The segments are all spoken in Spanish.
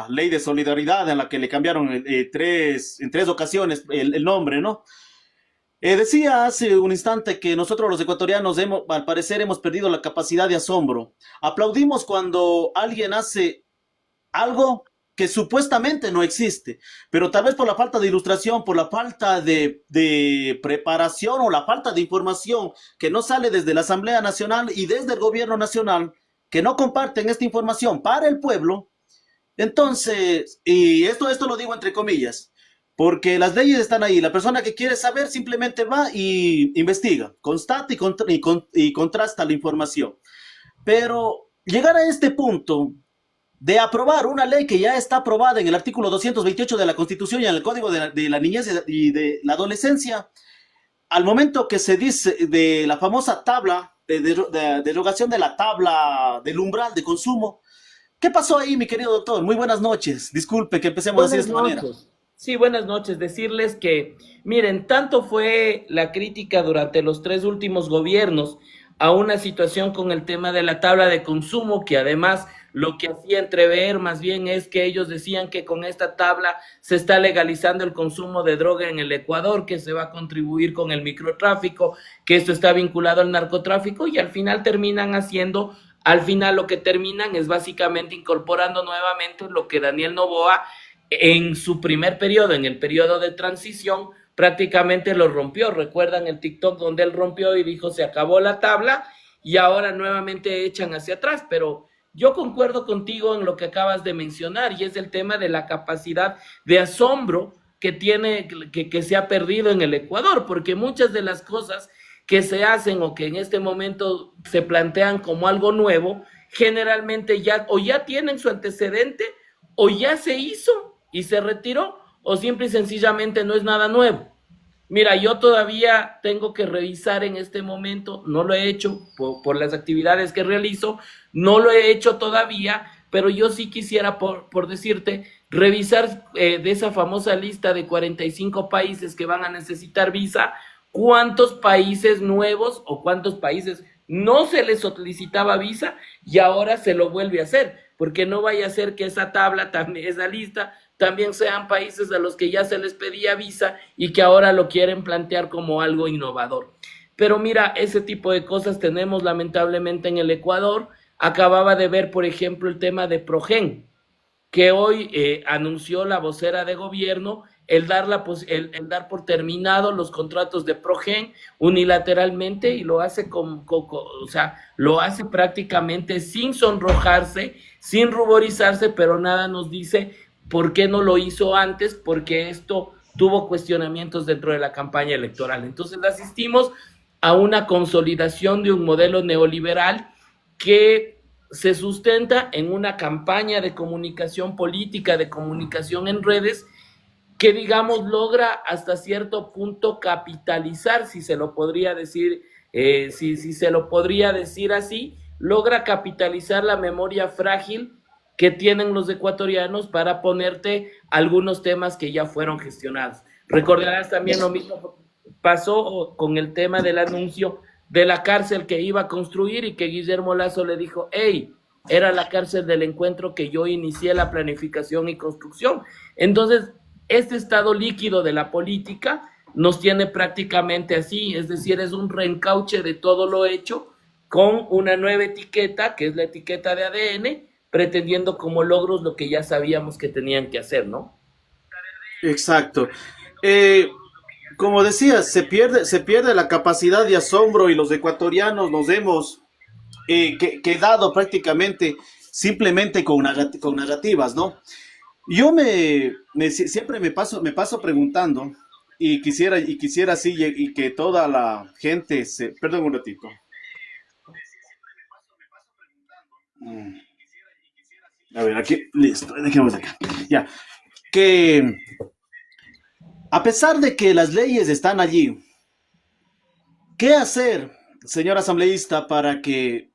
ley de solidaridad en la que le cambiaron en tres ocasiones el nombre, ¿no? Decía hace un instante que nosotros los ecuatorianos al parecer hemos perdido la capacidad de asombro. Aplaudimos cuando alguien hace algo que supuestamente no existe, pero tal vez por la falta de ilustración, por la falta de preparación o la falta de información que no sale desde la Asamblea Nacional y desde el Gobierno Nacional, que no comparten esta información para el pueblo. Entonces, y esto lo digo entre comillas, porque las leyes están ahí. La persona que quiere saber simplemente va y investiga, constata y contrasta la información. Pero llegar a este punto de aprobar una ley que ya está aprobada en el artículo 228 de la Constitución y en el Código de la Niñez y de la Adolescencia, al momento que se dice de la famosa tabla de derogación de la tabla del umbral de consumo. ¿Qué pasó ahí, mi querido doctor? Muy buenas noches. Disculpe que empecemos así de Buenas esta manera. noches. Sí, buenas noches. Decirles que, miren, tanto fue la crítica durante los tres últimos gobiernos a una situación con el tema de la tabla de consumo, que además lo que hacía entrever más bien es que ellos decían que con esta tabla se está legalizando el consumo de droga en el Ecuador, que se va a contribuir con el microtráfico, que esto está vinculado al narcotráfico y al final terminan haciendo, al final lo que terminan es básicamente incorporando nuevamente lo que Daniel Noboa en su primer periodo, en el periodo de transición, prácticamente lo rompió. Recuerdan el TikTok donde él rompió y dijo se acabó la tabla y ahora nuevamente echan hacia atrás, pero yo concuerdo contigo en lo que acabas de mencionar y es el tema de la capacidad de asombro que tiene, que se ha perdido en el Ecuador, porque muchas de las cosas que se hacen o que en este momento se plantean como algo nuevo, generalmente ya o ya tienen su antecedente o ya se hizo y se retiró, o simple y sencillamente no es nada nuevo. Mira, yo todavía tengo que revisar en este momento, no lo he hecho por las actividades que realizo, no lo he hecho todavía, pero yo sí quisiera, por decirte, revisar de esa famosa lista de 45 países que van a necesitar visa, cuántos países nuevos o cuántos países no se les solicitaba visa y ahora se lo vuelve a hacer, porque no vaya a ser que esa tabla, esa lista, también sean países a los que ya se les pedía visa y que ahora lo quieren plantear como algo innovador. Pero mira, ese tipo de cosas tenemos lamentablemente en el Ecuador. Acababa de ver, por ejemplo, el tema de Progen, que hoy anunció la vocera de gobierno el dar por terminado los contratos de Progen unilateralmente y lo hace o sea, lo hace prácticamente sin sonrojarse, sin ruborizarse, pero nada nos dice por qué no lo hizo antes, porque esto tuvo cuestionamientos dentro de la campaña electoral. Entonces asistimos a una consolidación de un modelo neoliberal que se sustenta en una campaña de comunicación política, de comunicación en redes, que digamos logra hasta cierto punto capitalizar, si se lo podría decir, si se lo podría decir así, logra capitalizar la memoria frágil que tienen los ecuatorianos para ponerte algunos temas que ya fueron gestionados. Recordarás también lo mismo pasó con el tema del anuncio de la cárcel que iba a construir y que Guillermo Lazo le dijo, hey, era la cárcel del encuentro que yo inicié la planificación y construcción. Entonces, este estado líquido de la política nos tiene prácticamente así, es decir, es un reencauche de todo lo hecho con una nueva etiqueta, que es la etiqueta de ADN, pretendiendo como logros lo que ya sabíamos que tenían que hacer, ¿no? Exacto. Eh, Como decías, se pierde la capacidad de asombro y los ecuatorianos nos hemos quedado prácticamente simplemente con narrativas, ¿no? Yo siempre me paso preguntando y quisiera así y que toda la gente se, perdón un ratito. Mm, A ver, aquí, listo, dejemos acá. Ya, que a pesar de que las leyes están allí, ¿qué hacer, señor asambleísta, para que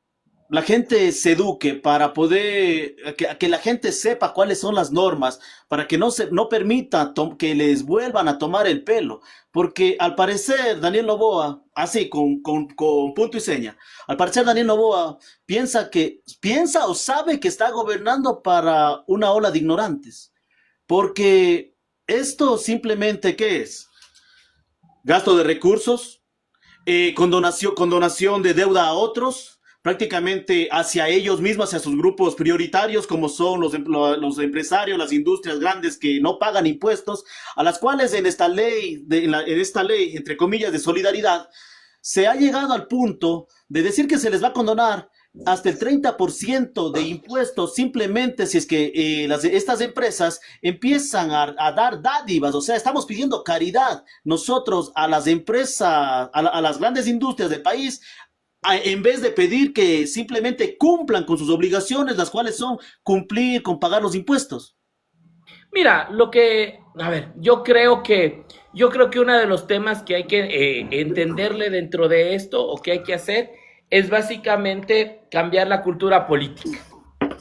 la gente se eduque, para poder, que la gente sepa cuáles son las normas, para que no permita que les vuelvan a tomar el pelo. Porque al parecer Daniel Noboa, así con punto y seña, al parecer Daniel Noboa piensa o sabe que está gobernando para una ola de ignorantes. Porque esto simplemente, ¿qué es? Gasto de recursos, condonación de deuda a otros, prácticamente hacia ellos mismos, hacia sus grupos prioritarios, como son los empresarios, las industrias grandes que no pagan impuestos, a las cuales en esta ley, entre comillas, de solidaridad, se ha llegado al punto de decir que se les va a condonar hasta el 30% de impuestos, simplemente si es que estas empresas empiezan a dar dádivas. O sea, estamos pidiendo caridad nosotros a las empresas, a las grandes industrias del país, en vez de pedir que simplemente cumplan con sus obligaciones, las cuales son cumplir con pagar los impuestos. Mira, a ver, yo creo que uno de los temas que hay que entenderle dentro de esto o que hay que hacer es básicamente cambiar la cultura política.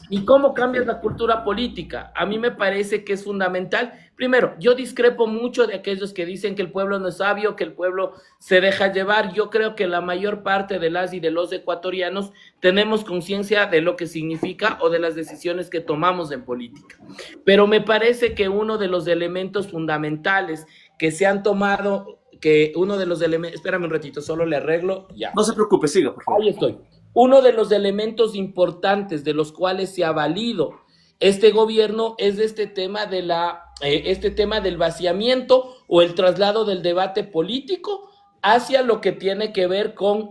¿Y cómo cambias la cultura política? A mí me parece que es fundamental. Primero, yo discrepo mucho de aquellos que dicen que el pueblo no es sabio, que el pueblo se deja llevar. Yo creo que la mayor parte de las y de los ecuatorianos tenemos conciencia de lo que significa o de las decisiones que tomamos en política. Pero me parece que uno de los elementos fundamentales que se han tomado, espérame un ratito, solo le arreglo, ya. No se preocupe, siga, por favor. Ahí estoy. Uno de los elementos importantes de los cuales se ha valido este gobierno es este tema del vaciamiento o el traslado del debate político hacia lo que tiene que ver con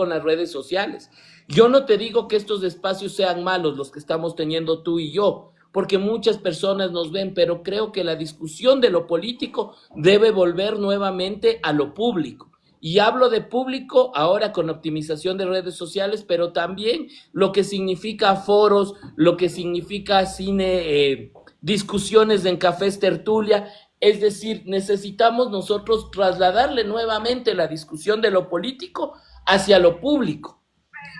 las redes sociales. Yo no te digo que estos espacios sean malos, los que estamos teniendo tú y yo, porque muchas personas nos ven, pero creo que la discusión de lo político debe volver nuevamente a lo público. Y hablo de público ahora con optimización de redes sociales, pero también lo que significa foros, lo que significa cine, discusiones en cafés tertulia. Es decir, necesitamos nosotros trasladarle nuevamente la discusión de lo político hacia lo público.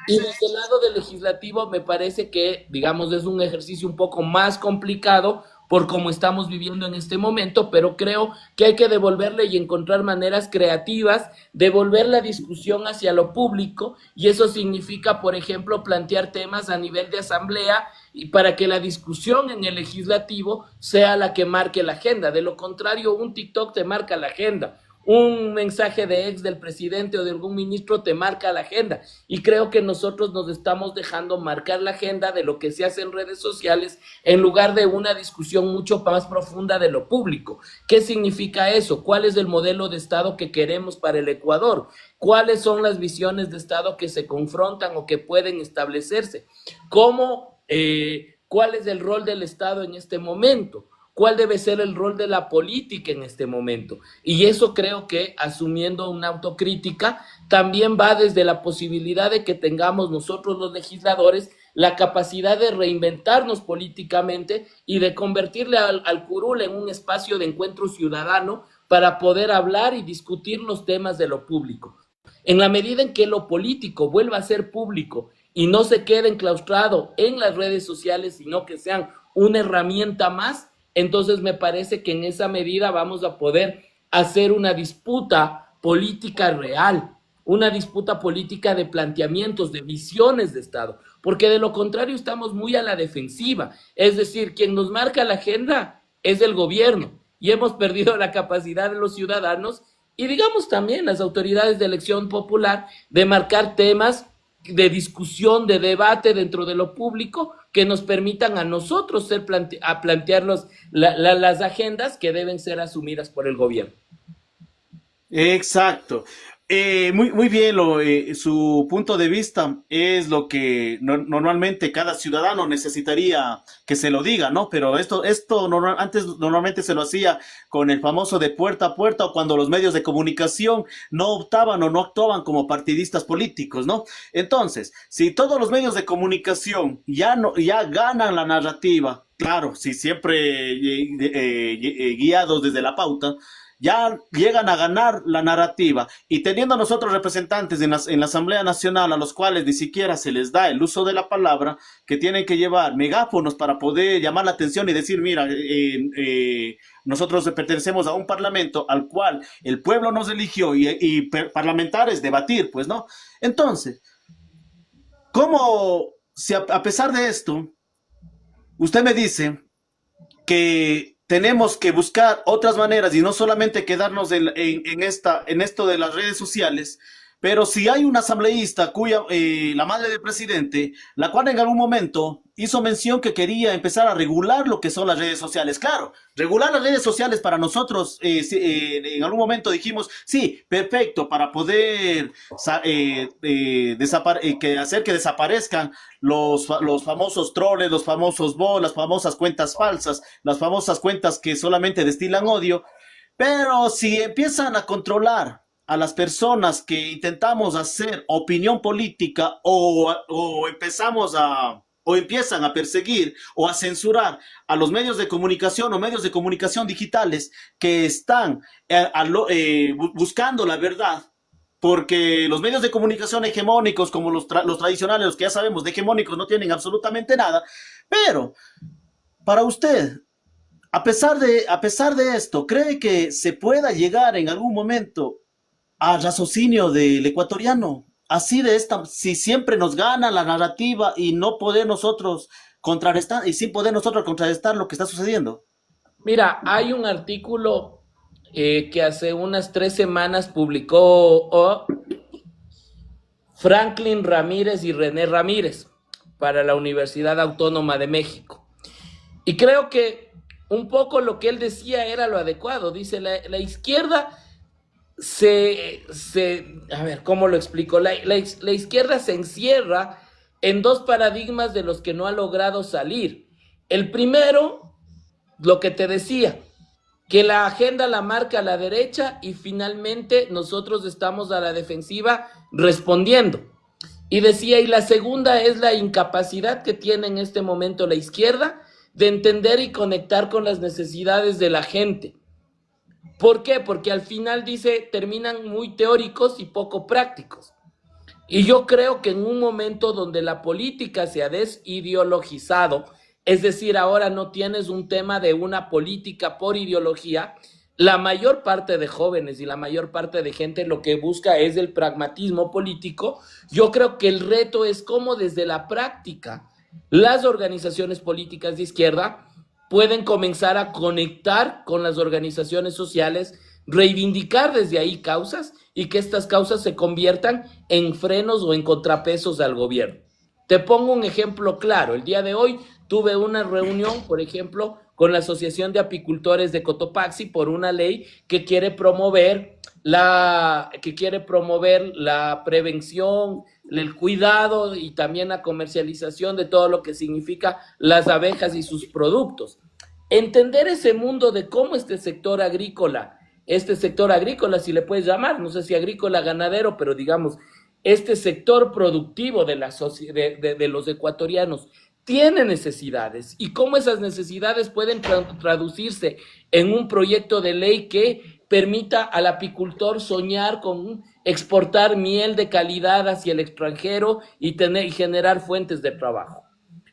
Y desde el lado del legislativo me parece que, digamos, es un ejercicio un poco más complicado por cómo estamos viviendo en este momento, pero creo que hay que devolverle y encontrar maneras creativas, devolver la discusión hacia lo público, y eso significa, por ejemplo, plantear temas a nivel de asamblea y para que la discusión en el legislativo sea la que marque la agenda. De lo contrario, un TikTok te marca la agenda. Un mensaje de ex del presidente o de algún ministro te marca la agenda, y creo que nosotros nos estamos dejando marcar la agenda de lo que se hace en redes sociales en lugar de una discusión mucho más profunda de lo público. ¿Qué significa eso? ¿Cuál es el modelo de Estado que queremos para el Ecuador? ¿Cuáles son las visiones de Estado que se confrontan o que pueden establecerse? ¿Cuál es el rol del Estado en este momento? ¿Cuál debe ser el rol de la política en este momento? Y eso creo que, asumiendo una autocrítica, también va desde la posibilidad de que tengamos nosotros los legisladores la capacidad de reinventarnos políticamente y de convertirle al curul en un espacio de encuentro ciudadano para poder hablar y discutir los temas de lo público. En la medida en que lo político vuelva a ser público y no se quede enclaustrado en las redes sociales, sino que sean una herramienta más, entonces me parece que en esa medida vamos a poder hacer una disputa política real, una disputa política de planteamientos, de visiones de Estado, porque de lo contrario estamos muy a la defensiva. Es decir, quien nos marca la agenda es el gobierno, y hemos perdido la capacidad de los ciudadanos y, digamos, también las autoridades de elección popular de marcar temas de discusión, de debate dentro de lo público que nos permitan a nosotros plantear las agendas que deben ser asumidas por el gobierno. Exacto. Muy bien, su punto de vista es lo que normalmente cada ciudadano necesitaría que se lo diga, ¿no? Pero antes normalmente se lo hacía con el famoso de puerta a puerta, o cuando los medios de comunicación no optaban o no actuaban como partidistas políticos, ¿no? Entonces, si todos los medios de comunicación ya ganan la narrativa, claro, si siempre guiados desde la pauta, ya llegan a ganar la narrativa y teniendo nosotros representantes en la Asamblea Nacional a los cuales ni siquiera se les da el uso de la palabra, que tienen que llevar megáfonos para poder llamar la atención y decir, mira, nosotros pertenecemos a un parlamento al cual el pueblo nos eligió y parlamentares debatir, pues, ¿no? Entonces, ¿cómo, si a pesar de esto, usted me dice que tenemos que buscar otras maneras y no solamente quedarnos en esto de las redes sociales, pero si hay un asambleísta cuya, la madre del presidente, la cual en algún momento hizo mención que quería empezar a regular lo que son las redes sociales. Claro, regular las redes sociales para nosotros, en algún momento dijimos, sí, perfecto, para poder hacer que desaparezcan los famosos troles, los famosos bots, las famosas cuentas falsas, las famosas cuentas que solamente destilan odio. Pero si empiezan a controlar a las personas que intentamos hacer opinión política o empiezan a perseguir o a censurar a los medios de comunicación o medios de comunicación digitales que están buscando la verdad, porque los medios de comunicación hegemónicos como los tradicionales, los que ya sabemos de hegemónicos no tienen absolutamente nada, pero para usted, a pesar de esto, ¿cree que se pueda llegar en algún momento al raciocinio del ecuatoriano? Así de esta, si siempre nos gana la narrativa y no poder nosotros contrarrestar, y sin poder nosotros contrarrestar lo que está sucediendo. Mira, hay un artículo que hace unas 3 semanas publicó Franklin Ramírez y René Ramírez para la Universidad Autónoma de México. Y creo que un poco lo que él decía era lo adecuado. Dice, la izquierda a ver, ¿cómo lo explico? La izquierda se encierra en dos paradigmas de los que no ha logrado salir. El primero, lo que te decía, que la agenda la marca la derecha y finalmente nosotros estamos a la defensiva respondiendo. Y decía, y la segunda es la incapacidad que tiene en este momento la izquierda de entender y conectar con las necesidades de la gente. ¿Por qué? Porque al final, dice, terminan muy teóricos y poco prácticos. Y yo creo que en un momento donde la política se ha desideologizado, es decir, ahora no tienes un tema de una política por ideología, la mayor parte de jóvenes y la mayor parte de gente lo que busca es el pragmatismo político. Yo creo que el reto es cómo desde la práctica las organizaciones políticas de izquierda pueden comenzar a conectar con las organizaciones sociales, reivindicar desde ahí causas y que estas causas se conviertan en frenos o en contrapesos al gobierno. Te pongo un ejemplo claro. El día de hoy tuve una reunión, por ejemplo, con la Asociación de Apicultores de Cotopaxi por una ley que quiere promover la prevención, el cuidado y también la comercialización de todo lo que significa las abejas y sus productos. Entender ese mundo de cómo este sector agrícola, si le puedes llamar, no sé si agrícola, ganadero, pero digamos, este sector productivo de los ecuatorianos tiene necesidades y cómo esas necesidades pueden traducirse en un proyecto de ley que permita al apicultor soñar con exportar miel de calidad hacia el extranjero y generar fuentes de trabajo.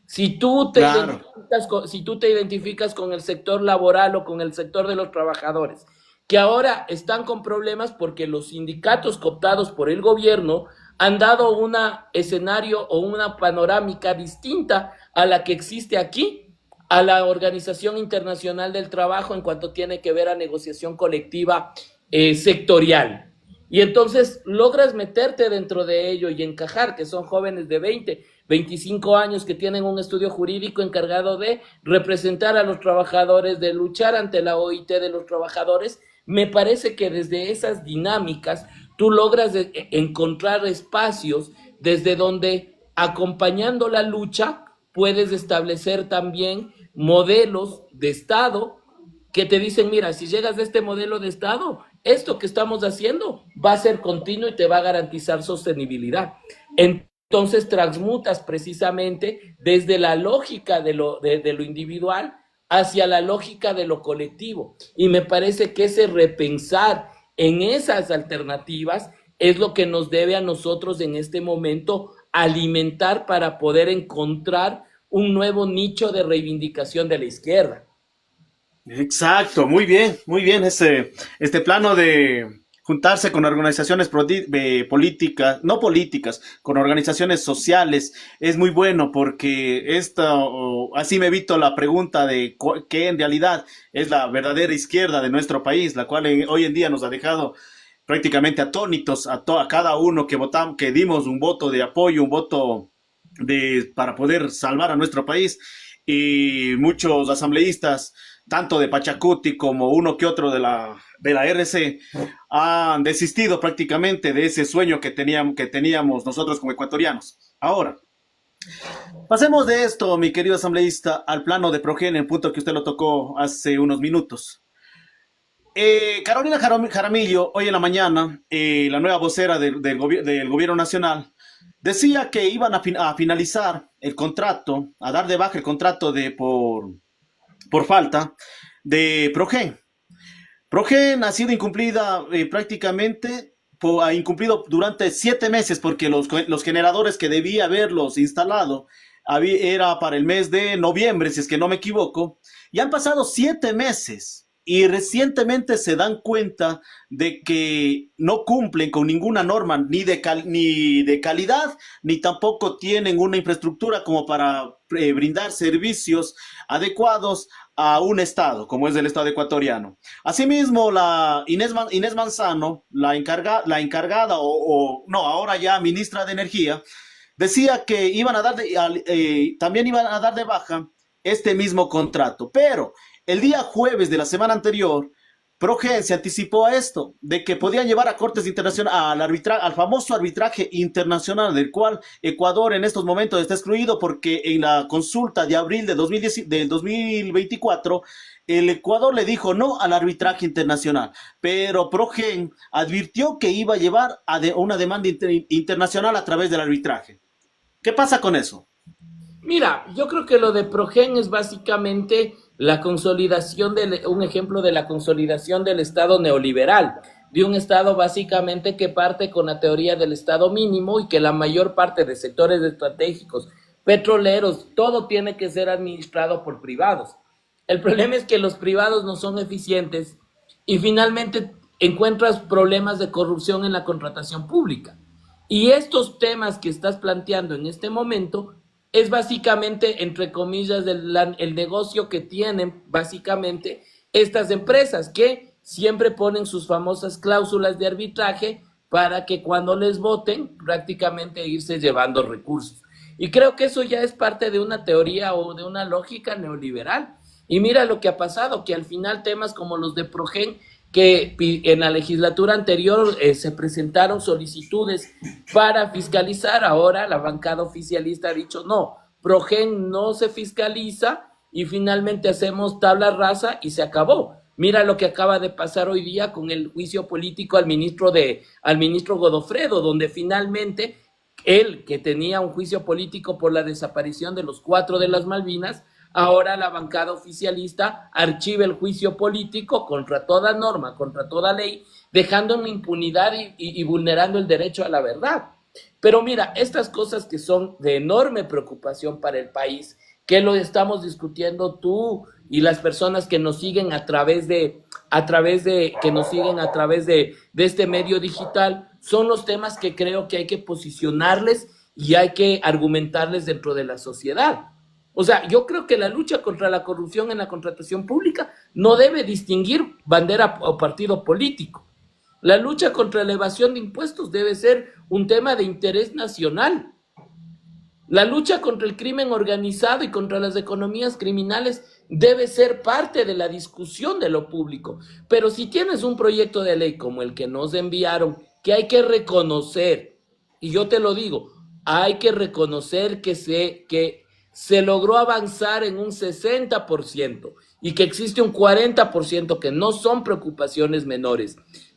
Si tú te identificas con el sector laboral o con el sector de los trabajadores, que ahora están con problemas porque los sindicatos cooptados por el gobierno han dado un escenario o una panorámica distinta a la que existe aquí, a la Organización Internacional del Trabajo en cuanto tiene que ver a negociación colectiva sectorial. Y entonces logras meterte dentro de ello y encajar, que son jóvenes de 20, 25 años que tienen un estudio jurídico encargado de representar a los trabajadores, de luchar ante la OIT de los trabajadores. Me parece que desde esas dinámicas tú logras encontrar espacios desde donde, acompañando la lucha, puedes establecer también modelos de Estado que te dicen, mira, si llegas a este modelo de Estado, esto que estamos haciendo va a ser continuo y te va a garantizar sostenibilidad. Entonces transmutas precisamente desde la lógica de lo individual hacia la lógica de lo colectivo. Y me parece que ese repensar en esas alternativas es lo que nos debe a nosotros en este momento alimentar para poder encontrar un nuevo nicho de reivindicación de la izquierda. Exacto, muy bien este plano de juntarse con organizaciones políticas, no políticas, con organizaciones sociales, es muy bueno porque así me evito la pregunta de qué en realidad es la verdadera izquierda de nuestro país, la cual hoy en día nos ha dejado prácticamente atónitos a cada uno que votamos, que dimos un voto de apoyo, un voto para poder salvar a nuestro país, y muchos asambleístas tanto de Pachacuti como uno que otro de la RC, han desistido prácticamente de ese sueño que teníamos nosotros como ecuatorianos. Ahora, pasemos de esto, mi querido asambleísta, al plano de Progen, el punto que usted lo tocó hace unos minutos. Carolina Jaramillo, hoy en la mañana, la nueva vocera del gobierno nacional, decía que iban a finalizar el contrato, a dar de baja el contrato por falta de Progen. Progen ha sido incumplida prácticamente, ha incumplido durante 7 meses porque los generadores que debía haberlos instalado era para el mes de noviembre, si es que no me equivoco, y han pasado 7 meses y recientemente se dan cuenta de que no cumplen con ninguna norma ni de calidad, ni tampoco tienen una infraestructura como para brindar servicios adecuados a un estado, como es el estado ecuatoriano. Asimismo, la Inés Manzano, la encargada, no, ahora ya ministra de Energía, decía que también iban a dar de baja este mismo contrato, pero el día jueves de la semana anterior, Progen se anticipó a esto, de que podían llevar a cortes internacionales, al famoso arbitraje internacional, del cual Ecuador en estos momentos está excluido porque en la consulta de abril del 2024, el Ecuador le dijo no al arbitraje internacional, pero Progen advirtió que iba a llevar a una demanda internacional a través del arbitraje. ¿Qué pasa con eso? Mira, yo creo que lo de Progen es básicamente la consolidación un ejemplo de la consolidación del Estado neoliberal, de un Estado básicamente que parte con la teoría del Estado mínimo y que la mayor parte de sectores estratégicos, petroleros, todo tiene que ser administrado por privados. El problema es que los privados no son eficientes y finalmente encuentras problemas de corrupción en la contratación pública. Y estos temas que estás planteando en este momento es básicamente, entre comillas, el negocio que tienen básicamente estas empresas que siempre ponen sus famosas cláusulas de arbitraje para que cuando les voten prácticamente irse llevando recursos. Y creo que eso ya es parte de una teoría o de una lógica neoliberal. Y mira lo que ha pasado, que al final temas como los de Progen, que en la legislatura anterior se presentaron solicitudes para fiscalizar, ahora la bancada oficialista ha dicho no, Progen no se fiscaliza y finalmente hacemos tabla rasa y se acabó. Mira lo que acaba de pasar hoy día con el juicio político al ministro Godofredo, donde finalmente él, que tenía un juicio político por la desaparición de los 4 de las Malvinas, ahora la bancada oficialista archiva el juicio político contra toda norma, contra toda ley, dejando en impunidad y vulnerando el derecho a la verdad. Pero mira, estas cosas que son de enorme preocupación para el país, que lo estamos discutiendo tú y las personas que nos siguen a través de este medio digital, son los temas que creo que hay que posicionarles y hay que argumentarles dentro de la sociedad. O sea, yo creo que la lucha contra la corrupción en la contratación pública no debe distinguir bandera o partido político. La lucha contra la evasión de impuestos debe ser un tema de interés nacional. La lucha contra el crimen organizado y contra las economías criminales debe ser parte de la discusión de lo público. Pero si tienes un proyecto de ley como el que nos enviaron, que hay que reconocer, y yo te lo digo, hay que reconocer que se logró avanzar en un 60% y que existe un 40% que no son preocupaciones menores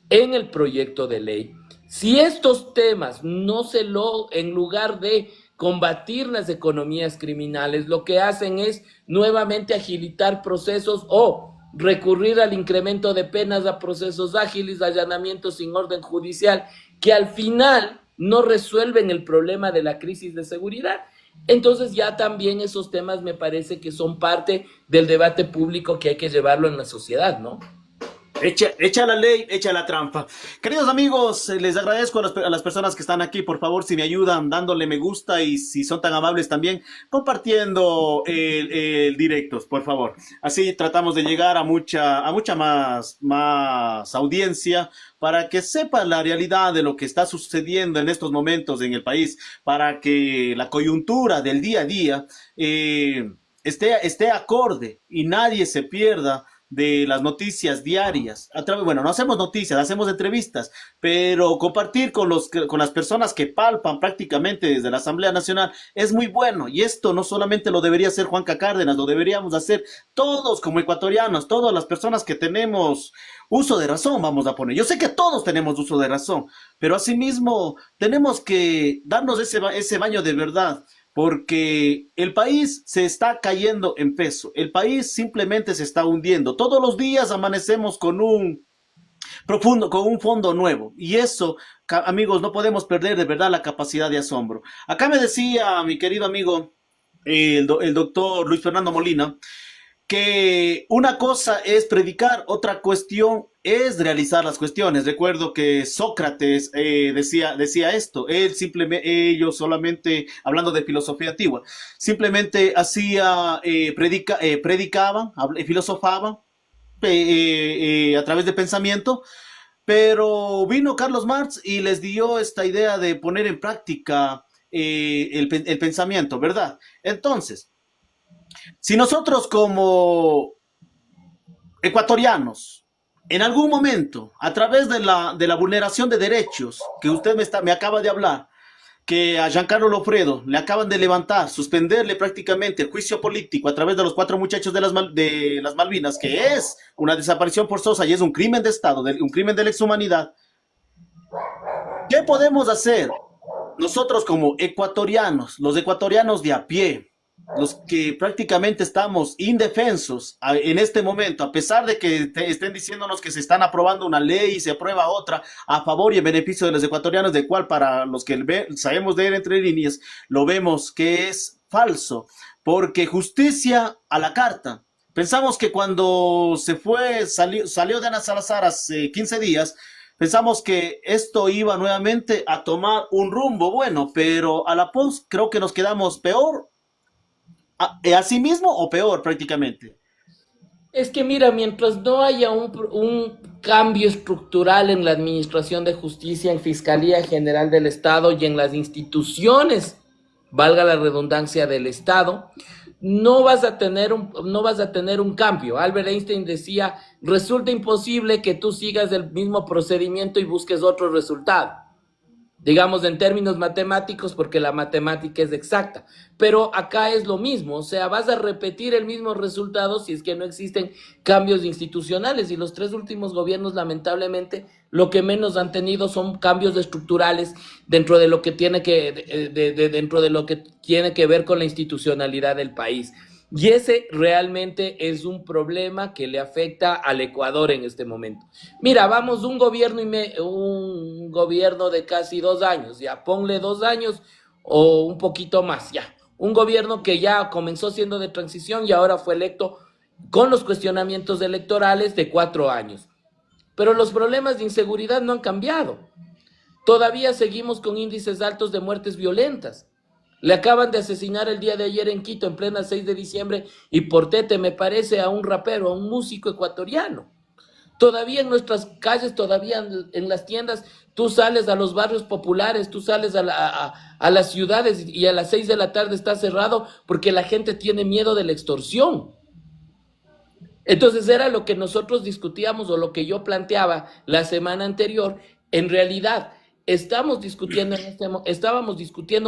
en el proyecto de ley. Si estos temas en lugar de combatir las economías criminales, lo que hacen es nuevamente agilitar procesos o recurrir al incremento de penas a procesos ágiles, allanamientos sin orden judicial, que al final no resuelven el problema de la crisis de seguridad. Entonces ya también esos temas me parece que son parte del debate público que hay que llevarlo en la sociedad, ¿no? Echa la ley, echa la trampa. Queridos amigos, les agradezco a las personas que están aquí. Por favor, si me ayudan dándole me gusta y si son tan amables también, compartiendo el directos, por favor. Así tratamos de llegar a mucha más audiencia para que sepan la realidad de lo que está sucediendo en estos momentos en el país, para que la coyuntura del día a día esté acorde y nadie se pierda de las noticias diarias. Bueno, no hacemos noticias, hacemos entrevistas, pero compartir con las personas que palpan prácticamente desde la Asamblea Nacional es muy bueno. Y esto no solamente lo debería hacer Juanca Cárdenas, lo deberíamos hacer todos como ecuatorianos, todas las personas que tenemos uso de razón, vamos a poner. Yo sé que todos tenemos uso de razón, pero asimismo tenemos que darnos ese baño de verdad. Porque el país se está cayendo en peso, el país simplemente se está hundiendo. Todos los días amanecemos con un fondo nuevo. Y eso, amigos, no podemos perder de verdad la capacidad de asombro. Acá me decía mi querido amigo, el doctor Luis Fernando Molina, que una cosa es predicar, otra cuestión es realizar las cuestiones. Recuerdo que Sócrates decía esto, ellos solamente, hablando de filosofía antigua, simplemente predicaban, filosofaban a través de pensamiento, pero vino Carlos Marx y les dio esta idea de poner en práctica el pensamiento, ¿verdad? Entonces, si nosotros como ecuatorianos, en algún momento, a través de la vulneración de derechos que usted me acaba de hablar, que a Giancarlo Lofredo le acaban de levantar, suspenderle prácticamente el juicio político a través de los 4 muchachos de las Malvinas, que es una desaparición forzosa y es un crimen de Estado, un crimen de lesa humanidad, ¿qué podemos hacer nosotros como ecuatorianos, los ecuatorianos de a pie? Los que prácticamente estamos indefensos en este momento, a pesar de que estén diciéndonos que se están aprobando una ley y se aprueba otra a favor y en beneficio de los ecuatorianos, de cual para los que sabemos leer entre líneas, lo vemos que es falso, porque justicia a la carta. Pensamos que cuando salió de Ana Salazar hace 15 días, pensamos que esto iba nuevamente a tomar un rumbo bueno, pero a la post creo que nos quedamos peor. ¿Así mismo o peor prácticamente? Es que mira, mientras no haya un cambio estructural en la administración de justicia, en Fiscalía General del Estado y en las instituciones, valga la redundancia, del Estado, no vas a tener un cambio. Albert Einstein decía, resulta imposible que tú sigas el mismo procedimiento y busques otro resultado. Digamos en términos matemáticos, porque la matemática es exacta, pero acá es lo mismo, o sea, vas a repetir el mismo resultado si es que no existen cambios institucionales, y los 3 últimos gobiernos lamentablemente lo que menos han tenido son cambios estructurales dentro de lo que tiene que ver con la institucionalidad del país. Y ese realmente es un problema que le afecta al Ecuador en este momento. Mira, vamos un gobierno de casi 2 años, ya ponle 2 años o un poquito más, ya. Un gobierno que ya comenzó siendo de transición y ahora fue electo con los cuestionamientos electorales de 4 años. Pero los problemas de inseguridad no han cambiado. Todavía seguimos con índices altos de muertes violentas. Le acaban de asesinar el día de ayer en Quito, en plena 6 de diciembre, y por tete, me parece, a un rapero, a un músico ecuatoriano. Todavía en nuestras calles, todavía en las tiendas, tú sales a los barrios populares, tú sales a las ciudades y a las 6 de la tarde está cerrado porque la gente tiene miedo de la extorsión. Entonces era lo que nosotros discutíamos o lo que yo planteaba la semana anterior. En realidad, estábamos discutiendo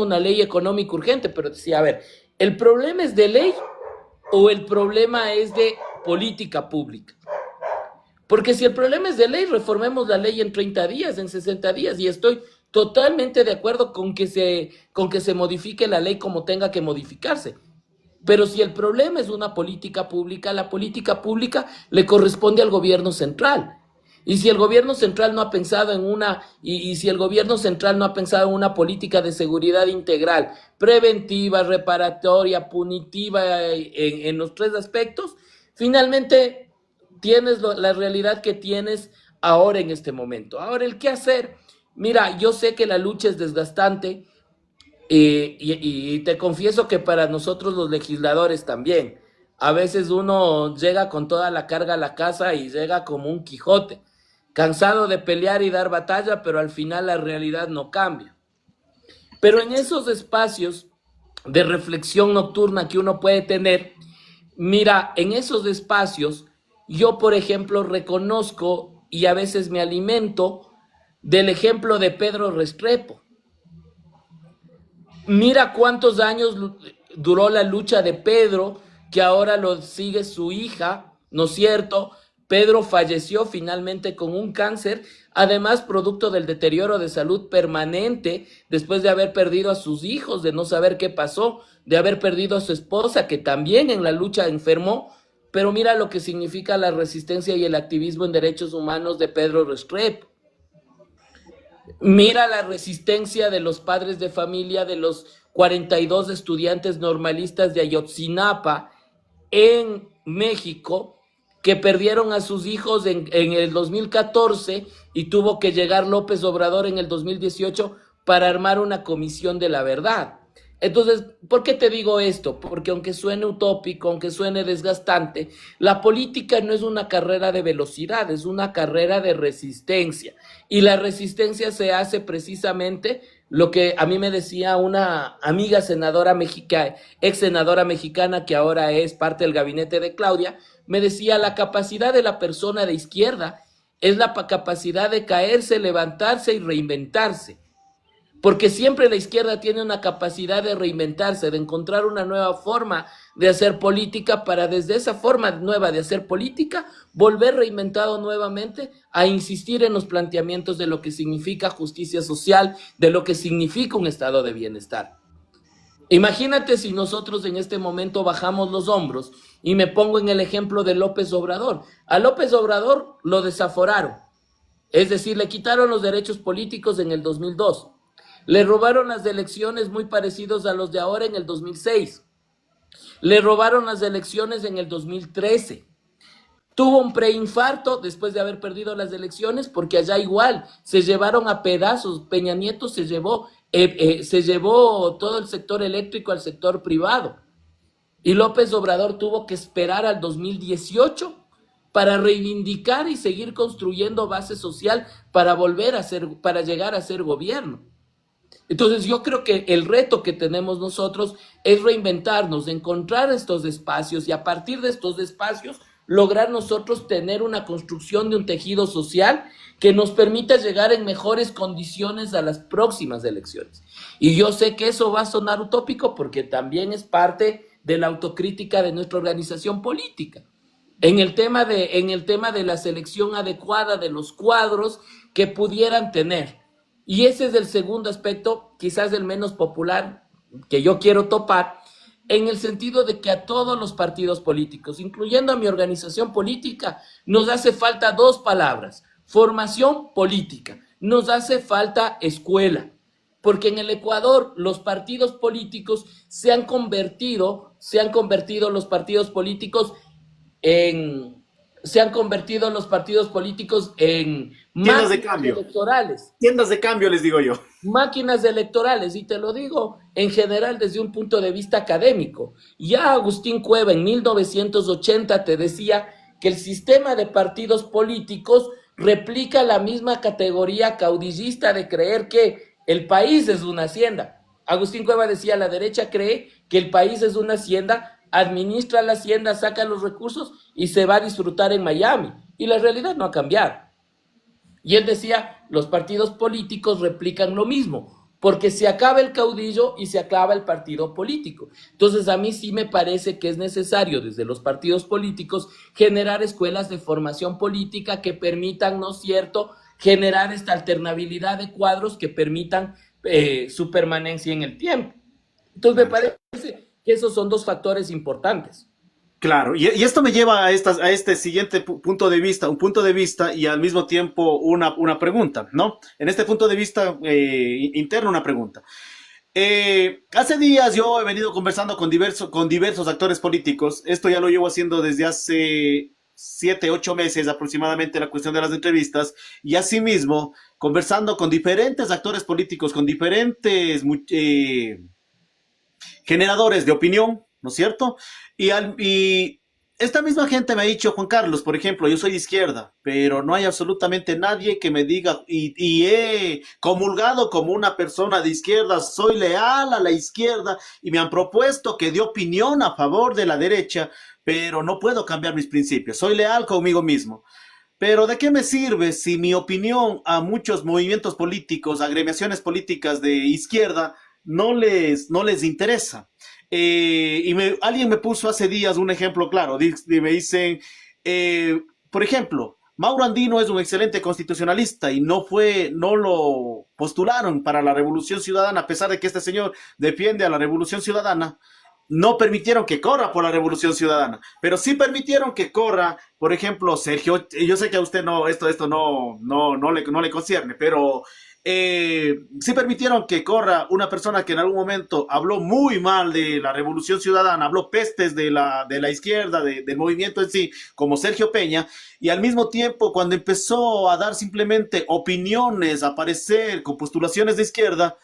una ley económica urgente, pero decía, a ver, ¿el problema es de ley o el problema es de política pública? Porque si el problema es de ley, reformemos la ley en 30 días, en 60 días, y estoy totalmente de acuerdo con que se modifique la ley como tenga que modificarse. Pero si el problema es una política pública, la política pública le corresponde al gobierno central. Y si el gobierno central no ha pensado en si el gobierno central no ha pensado en una política de seguridad integral, preventiva, reparatoria, punitiva, en los tres aspectos, finalmente tienes la realidad que tienes ahora en este momento. Ahora, el qué hacer, mira, yo sé que la lucha es desgastante, y te confieso que para nosotros los legisladores también, a veces uno llega con toda la carga a la casa y llega como un Quijote, cansado de pelear y dar batalla, pero al final la realidad no cambia. Pero en esos espacios de reflexión nocturna que uno puede tener, mira, en esos espacios yo, por ejemplo, reconozco y a veces me alimento del ejemplo de Pedro Restrepo. Mira cuántos años duró la lucha de Pedro, que ahora lo sigue su hija, ¿no es cierto? Pedro falleció finalmente con un cáncer, además producto del deterioro de salud permanente, después de haber perdido a sus hijos, de no saber qué pasó, de haber perdido a su esposa, que también en la lucha enfermó. Pero mira lo que significa la resistencia y el activismo en derechos humanos de Pedro Restrepo. Mira la resistencia de los padres de familia de los 42 estudiantes normalistas de Ayotzinapa en México, que perdieron a sus hijos en el 2014 y tuvo que llegar López Obrador en el 2018 para armar una comisión de la verdad. Entonces, ¿por qué te digo esto? Porque aunque suene utópico, aunque suene desgastante, la política no es una carrera de velocidad, es una carrera de resistencia. Y la resistencia se hace precisamente lo que a mí me decía una amiga senadora mexicana, ex senadora mexicana que ahora es parte del gabinete de Claudia, me decía: la capacidad de la persona de izquierda es la capacidad de caerse, levantarse y reinventarse. Porque siempre la izquierda tiene una capacidad de reinventarse, de encontrar una nueva forma de hacer política para desde esa forma nueva de hacer política volver reinventado nuevamente a insistir en los planteamientos de lo que significa justicia social, de lo que significa un estado de bienestar. Imagínate si nosotros en este momento bajamos los hombros y me pongo en el ejemplo de López Obrador. A López Obrador lo desaforaron, es decir, le quitaron los derechos políticos en el 2002. Le robaron las elecciones muy parecidos a los de ahora en el 2006. Le robaron las elecciones en el 2013. Tuvo un preinfarto después de haber perdido las elecciones porque allá igual se llevaron a pedazos. Peña Nieto se llevó todo el sector eléctrico al sector privado. Y López Obrador tuvo que esperar al 2018 para reivindicar y seguir construyendo base social para llegar a ser gobierno. Entonces yo creo que el reto que tenemos nosotros es reinventarnos, encontrar estos espacios y a partir de estos espacios lograr nosotros tener una construcción de un tejido social que nos permita llegar en mejores condiciones a las próximas elecciones. Y yo sé que eso va a sonar utópico porque también es parte de la autocrítica de nuestra organización política. En el tema de la selección adecuada de los cuadros que pudieran tener. Y ese es el segundo aspecto, quizás el menos popular, que yo quiero topar, en el sentido de que a todos los partidos políticos, incluyendo a mi organización política, nos hace falta dos palabras: formación política. Nos hace falta escuela, porque en el Ecuador los partidos políticos se han convertido los partidos políticos en tiendas de cambio electorales. Tiendas de cambio, les digo yo. Máquinas electorales, y te lo digo en general desde un punto de vista académico. Ya Agustín Cueva en 1980 te decía que el sistema de partidos políticos replica la misma categoría caudillista de creer que el país es una hacienda. Agustín Cueva decía: la derecha cree que el país es una hacienda, administra la hacienda, saca los recursos y se va a disfrutar en Miami. Y la realidad no ha cambiado. Y él decía: los partidos políticos replican lo mismo, porque se acaba el caudillo y se acaba el partido político. Entonces a mí sí me parece que es necesario desde los partidos políticos generar escuelas de formación política que permitan, ¿no es cierto?, generar esta alternabilidad de cuadros que permitan su permanencia en el tiempo. Entonces me parece que esos son dos factores importantes. Claro, y esto me lleva a este siguiente punto de vista, un punto de vista y al mismo tiempo una pregunta, ¿no? En este punto de vista interno, una pregunta. Hace días yo he venido conversando con diversos actores políticos. Esto ya lo llevo haciendo desde hace 7, 8 meses aproximadamente, la cuestión de las entrevistas, y asimismo conversando con diferentes actores políticos, con diferentes generadores de opinión, ¿no es cierto? Y esta misma gente me ha dicho, Juan Carlos, por ejemplo, yo soy de izquierda, pero no hay absolutamente nadie que me diga, y he comulgado como una persona de izquierda, soy leal a la izquierda, y me han propuesto que dé opinión a favor de la derecha, pero no puedo cambiar mis principios, soy leal conmigo mismo. Pero ¿de qué me sirve si mi opinión a muchos movimientos políticos, agremiaciones políticas de izquierda, no les interesa? Alguien me puso hace días un ejemplo claro. Me dicen, por ejemplo, Mauro Andino es un excelente constitucionalista y no lo postularon para la Revolución Ciudadana, a pesar de que este señor defiende a la Revolución Ciudadana. No permitieron que corra por la Revolución Ciudadana, pero sí permitieron que corra, por ejemplo, Sergio. Yo sé que a usted esto no le concierne, pero sí permitieron que corra una persona que en algún momento habló muy mal de la Revolución Ciudadana, habló pestes de la izquierda, del movimiento en sí, como Sergio Peña, y al mismo tiempo, cuando empezó a dar simplemente opiniones, a aparecer con postulaciones de izquierda,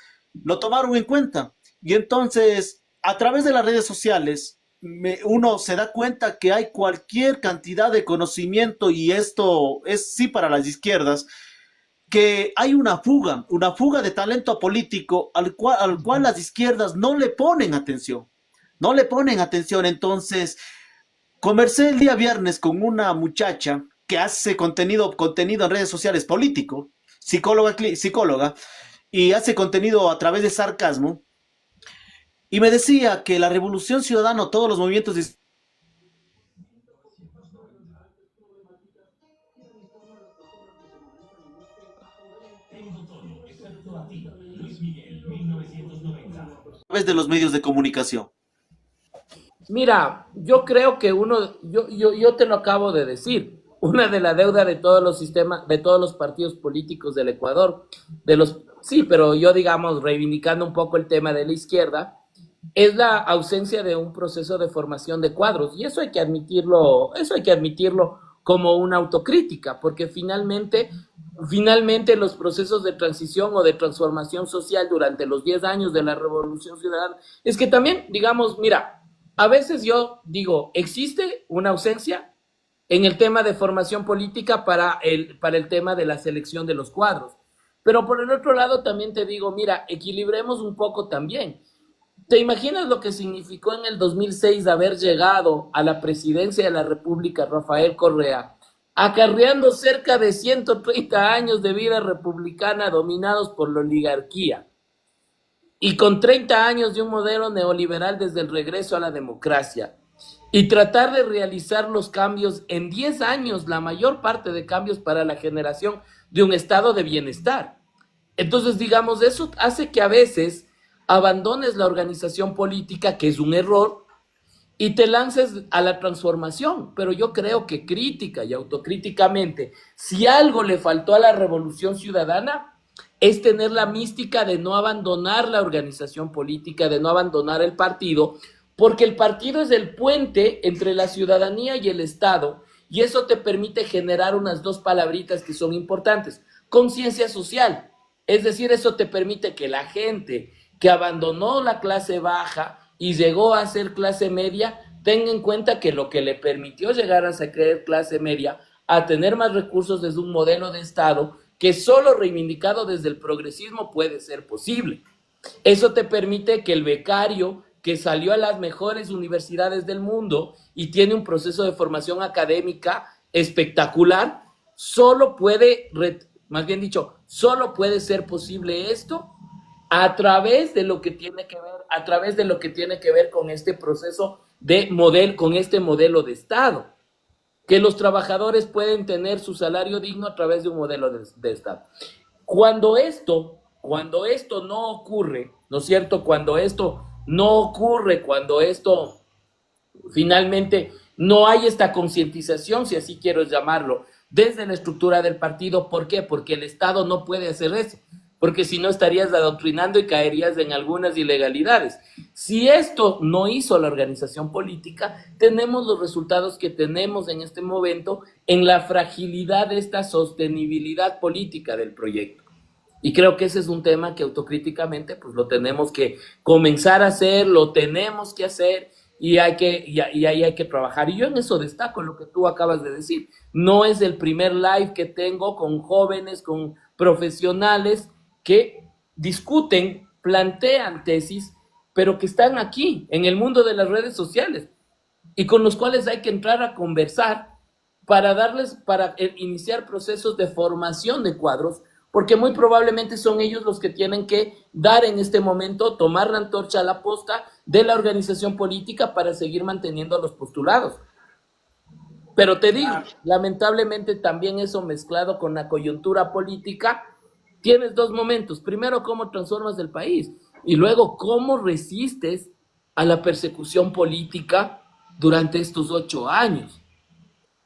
lo tomaron en cuenta. Y entonces, a través de las redes sociales, uno se da cuenta que hay cualquier cantidad de conocimiento, y esto es sí para las izquierdas, que hay una fuga de talento político al cual las izquierdas no le ponen atención, no le ponen atención. Entonces, conversé el día viernes con una muchacha que hace contenido en redes sociales político, psicóloga, y hace contenido a través de sarcasmo, y me decía que la Revolución Ciudadana, todos los movimientos de través de los medios de comunicación. Mira, yo creo que yo te lo acabo de decir, una de la deuda de todos los sistemas, de todos los partidos políticos del Ecuador, sí, pero yo digamos, reivindicando un poco el tema de la izquierda, es la ausencia de un proceso de formación de cuadros, y eso hay que admitirlo como una autocrítica, porque finalmente los procesos de transición o de transformación social durante los 10 años de la Revolución Ciudadana, es que también, digamos, mira, a veces yo digo, existe una ausencia en el tema de formación política para el tema de la selección de los cuadros. Pero por el otro lado también te digo, mira, equilibremos un poco también. ¿Te imaginas lo que significó en el 2006 haber llegado a la presidencia de la República Rafael Correa, acarreando cerca de 130 años de vida republicana dominados por la oligarquía y con 30 años de un modelo neoliberal desde el regreso a la democracia, y tratar de realizar los cambios en 10 años, la mayor parte de cambios para la generación de un estado de bienestar? Entonces, digamos, eso hace que a veces abandones la organización política, que es un error, y te lances a la transformación. Pero yo creo que crítica y autocríticamente, si algo le faltó a la Revolución Ciudadana, es tener la mística de no abandonar la organización política, de no abandonar el partido, porque el partido es el puente entre la ciudadanía y el Estado, y eso te permite generar unas dos palabritas que son importantes: conciencia social. Es decir, eso te permite que la gente que abandonó la clase baja y llegó a ser clase media tenga en cuenta que lo que le permitió llegar a ser clase media, a tener más recursos desde un modelo de Estado que solo reivindicado desde el progresismo puede ser posible. Eso te permite que el becario que salió a las mejores universidades del mundo y tiene un proceso de formación académica espectacular, más bien dicho, solo puede ser posible esto a través de lo que tiene que ver con este proceso con este modelo de Estado. que los trabajadores pueden tener su salario digno a través de un modelo de Estado. Cuando esto no ocurre, ¿no es cierto? Cuando esto no ocurre, cuando esto finalmente no hay esta concientización, si así quiero llamarlo, desde la estructura del partido. ¿Por qué? Porque el Estado no puede hacer eso, porque si no estarías adoctrinando y caerías en algunas ilegalidades. Si esto no hizo la organización política, tenemos los resultados que tenemos en este momento en la fragilidad de esta sostenibilidad política del proyecto. Y creo que ese es un tema que autocríticamente pues lo tenemos que comenzar a hacer, lo tenemos que hacer y ahí hay que trabajar. Y yo en eso destaco lo que tú acabas de decir. No es el primer live que tengo con jóvenes, con profesionales que discuten, plantean tesis, pero que están aquí, en el mundo de las redes sociales, y con los cuales hay que entrar a conversar para iniciar procesos de formación de cuadros, porque muy probablemente son ellos los que tienen que dar en este momento, tomar la antorcha a la posta de la organización política para seguir manteniendo los postulados. Pero te digo, lamentablemente también eso mezclado con la coyuntura política, tienes dos momentos. Primero, cómo transformas el país y luego cómo resistes a la persecución política durante estos 8 años.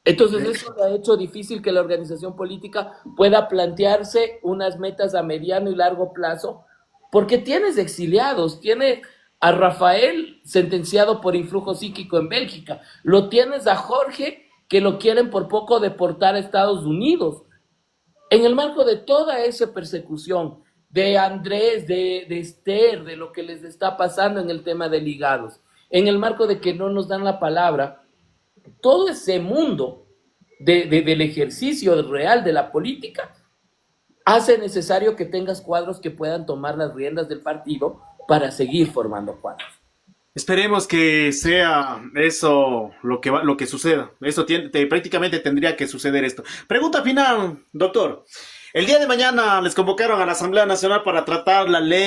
Entonces eso ha hecho difícil que la organización política pueda plantearse unas metas a mediano y largo plazo, porque tienes exiliados, tienes a Rafael sentenciado por influjo psíquico en Bélgica, lo tienes a Jorge que lo quieren por poco deportar a Estados Unidos. En el marco de toda esa persecución, de Andrés, de Esther, de lo que les está pasando en el tema de ligados, en el marco de que no nos dan la palabra, todo ese mundo del ejercicio real de la política hace necesario que tengas cuadros que puedan tomar las riendas del partido para seguir formando cuadros. Esperemos que sea eso lo que suceda. Eso prácticamente tendría que suceder esto. Pregunta final, doctor. El día de mañana les convocaron a la Asamblea Nacional para tratar la ley